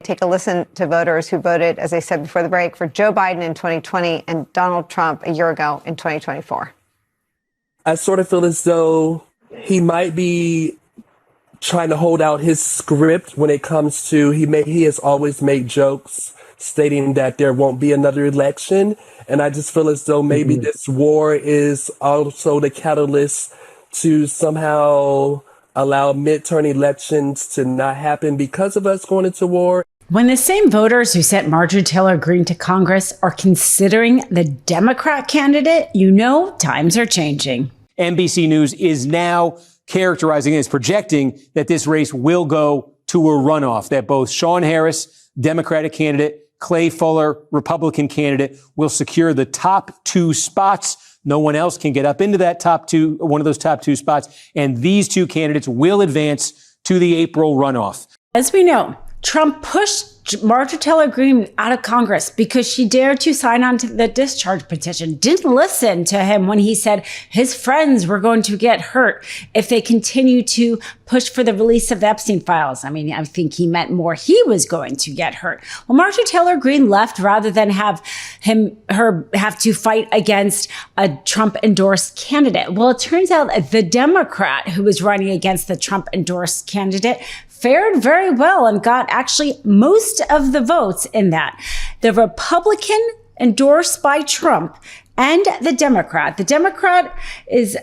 Take a listen to voters who voted, as I said before the break, for Joe Biden in 2020 and Donald Trump a year ago in 2024. I sort of feel as though he might be trying to hold out his script when it comes to, he has always made jokes stating that there won't be another election. And I just feel as though maybe this war is also the catalyst to somehow allow midterm elections to not happen because of us going into war. When the same voters who sent Marjorie Taylor Greene to Congress are considering the Democrat candidate, you know times are changing. NBC News is now characterizing and is projecting that this race will go to a runoff, that both Sean Harris, Democratic candidate, Clay Fuller, Republican candidate, will secure the top two spots. No one else can get up into that one of those top two spots. And these two candidates will advance to the April runoff. As we know, Trump pushed Marjorie Taylor Greene out of Congress because she dared to sign on to the discharge petition, didn't listen to him when he said his friends were going to get hurt if they continue to push for the release of the Epstein files. I mean, I think he meant more he was going to get hurt. Well, Marjorie Taylor Greene left rather than have to fight against a Trump-endorsed candidate. Well, it turns out the Democrat who was running against the Trump-endorsed candidate fared very well and got actually most of the votes in that. The Republican endorsed by Trump and the Democrat is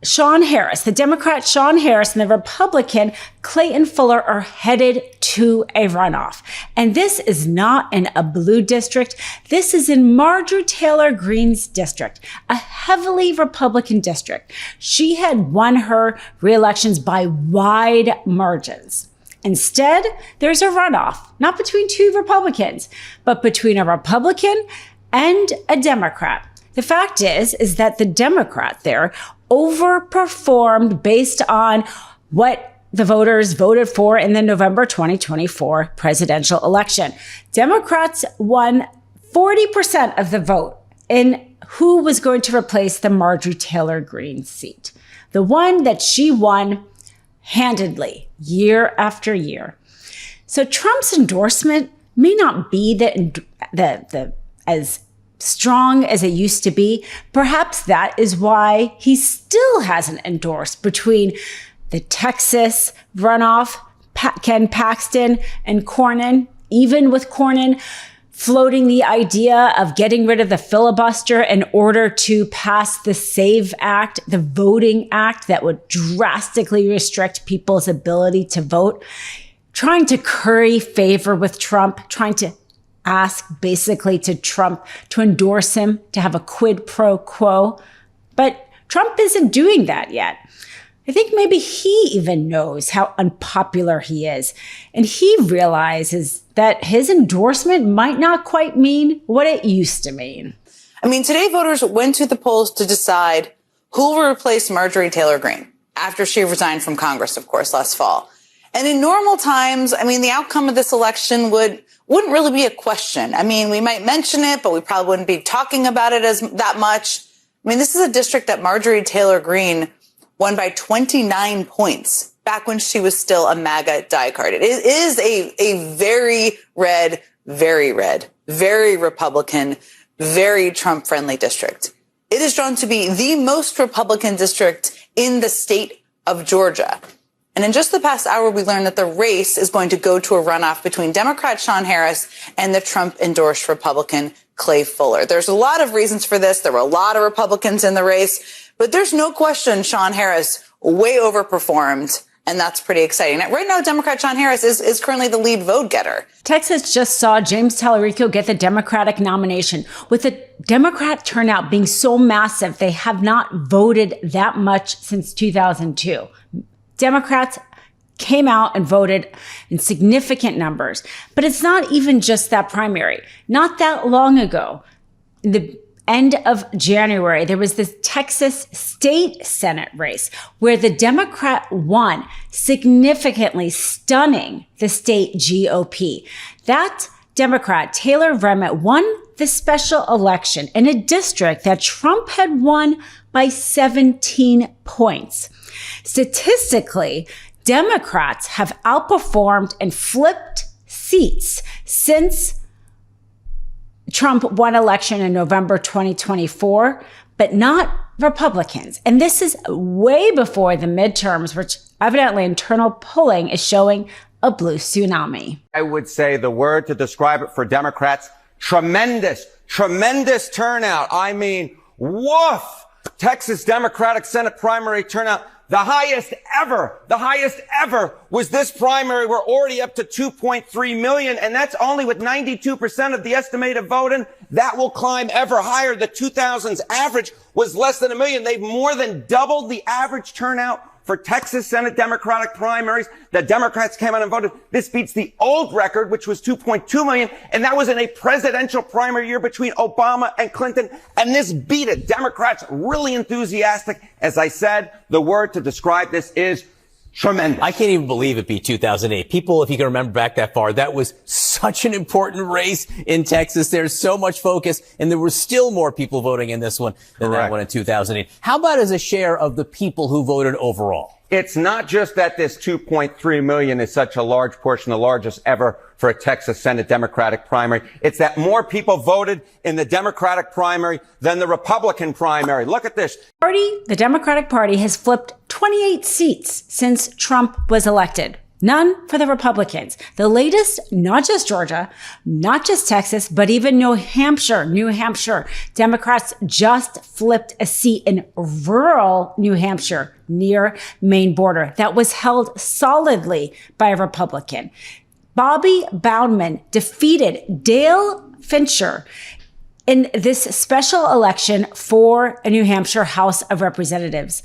Sean Harris. The Democrat Sean Harris and the Republican Clayton Fuller are headed to a runoff. And this is not in a blue district. This is in Marjorie Taylor Greene's district, a heavily Republican district. She had won her re-elections by wide margins. Instead, there's a runoff, not between two Republicans, but between a Republican and a Democrat. The fact is that the Democrat there overperformed based on what the voters voted for in the November 2024 presidential election. Democrats won 40% of the vote in who was going to replace the Marjorie Taylor Greene seat, the one that she won handedly year after year. So Trump's endorsement may not be as strong as it used to be. Perhaps that is why he still hasn't endorsed between the Texas runoff, Ken Paxton and Cornyn, even with Cornyn floating the idea of getting rid of the filibuster in order to pass the SAVE Act, the voting act that would drastically restrict people's ability to vote, trying to curry favor with Trump, trying to ask basically to Trump to endorse him, to have a quid pro quo. But Trump isn't doing that yet. I think maybe he even knows how unpopular he is. And he realizes that his endorsement might not quite mean what it used to mean. I mean, today voters went to the polls to decide who will replace Marjorie Taylor Greene after she resigned from Congress, of course, last fall. And in normal times, I mean, the outcome of this election wouldn't really be a question. I mean, we might mention it, but we probably wouldn't be talking about it as that much. I mean, this is a district that Marjorie Taylor Greene won by 29 points back when she was still a MAGA diehard. It is a very red, very Republican, very Trump-friendly district. It is drawn to be the most Republican district in the state of Georgia. And in just the past hour, we learned that the race is going to go to a runoff between Democrat Sean Harris and the Trump-endorsed Republican Clay Fuller. There's a lot of reasons for this. There were a lot of Republicans in the race, but there's no question Sean Harris way overperformed. And that's pretty exciting. Right now, Democrat Sean Harris is currently the lead vote getter. Texas just saw James Tallarico get the Democratic nomination. With the Democrat turnout being so massive, they have not voted that much since 2002. Democrats came out and voted in significant numbers. But it's not even just that primary. Not that long ago, the end of January, there was this Texas state Senate race where the Democrat won, significantly stunning the state GOP. That Democrat, Taylor Remmett, won the special election in a district that Trump had won by 17 points. Statistically, Democrats have outperformed and flipped seats since Trump won election in November 2024, but not Republicans. And this is way before the midterms, which evidently internal polling is showing a blue tsunami. I would say the word to describe it for Democrats, tremendous turnout. I mean, woof! Texas Democratic Senate primary turnout. The highest ever was this primary. We're already up to 2.3 million, and that's only with 92% of the estimated voting. That will climb ever higher. The 2000s average was less than 1 million. They've more than doubled the average turnout for Texas Senate Democratic primaries. The Democrats came out and voted. This beats the old record, which was 2.2 million, and that was in a presidential primary year between Obama and Clinton, and this beat it. Democrats really enthusiastic. As I said, the word to describe this is tremendous. I can't even believe it beat 2008. People, if you can remember back that far, that was such an important race in Texas. There's so much focus, and there were still more people voting in this one than that one in 2008. How about as a share of the people who voted overall? It's not just that this 2.3 million is such a large portion, the largest ever for a Texas Senate Democratic primary. It's that more people voted in the Democratic primary than the Republican primary. Look at this. The Democratic Party has flipped 28 seats since Trump was elected. None for the Republicans. The latest, not just Georgia, not just Texas, but even New Hampshire. Democrats just flipped a seat in rural New Hampshire near Maine border that was held solidly by a Republican. Bobby Boundman defeated Dale Fincher in this special election for a New Hampshire House of Representatives,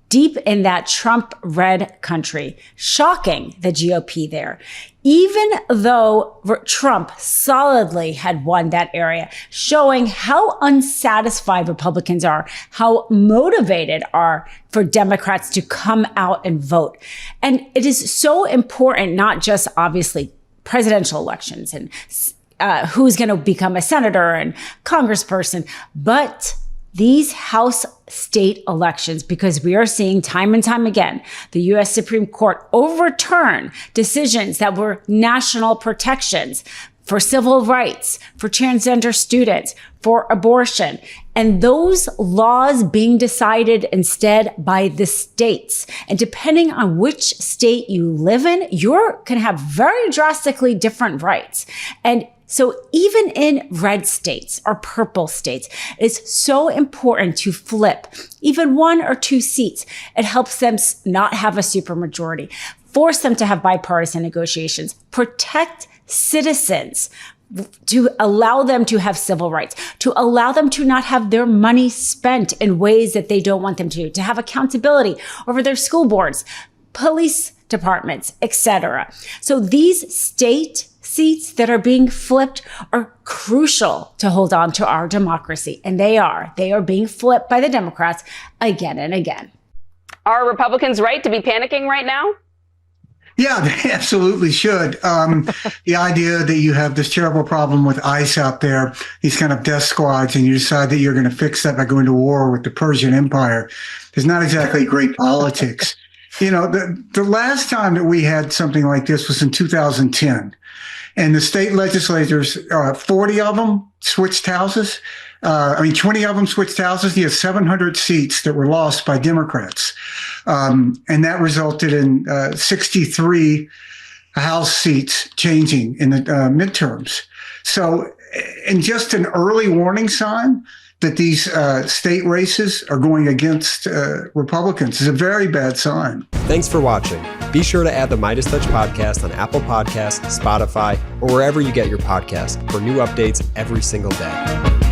deep in that Trump-red country, shocking the GOP there. Even though Trump solidly had won that area, showing how unsatisfied Republicans are, how motivated are for Democrats to come out and vote. And it is so important, not just obviously presidential elections and who's going to become a senator and congressperson, but these House state elections, because we are seeing time and time again, the U.S. Supreme Court overturn decisions that were national protections for civil rights, for transgender students, for abortion. And those laws being decided instead by the states. And depending on which state you live in, you can have very drastically different rights. And so even in red states or purple states, it's so important to flip even 1 or 2 seats. It helps them not have a supermajority, force them to have bipartisan negotiations, protect citizens, to allow them to have civil rights, to allow them to not have their money spent in ways that they don't want them to have accountability over their school boards, police departments, etc. So these state seats that are being flipped are crucial to hold on to our democracy. And they are being flipped by the Democrats again and again. Are Republicans right to be panicking right now? Yeah, they absolutely should. The idea that you have this terrible problem with ICE out there, these kind of death squads, and you decide that you're going to fix that by going to war with the Persian Empire is not exactly great politics. You know, the last time that we had something like this was in 2010. And the state legislators, 40 of them switched houses. 20 of them switched houses. You have 700 seats that were lost by Democrats. And that resulted in 63 House seats changing in the midterms. So, and just an early warning sign that these state races are going against Republicans is a very bad sign. Thanks for watching. Be sure to add the MeidasTouch podcast on Apple Podcasts, Spotify, or wherever you get your podcasts for new updates every single day.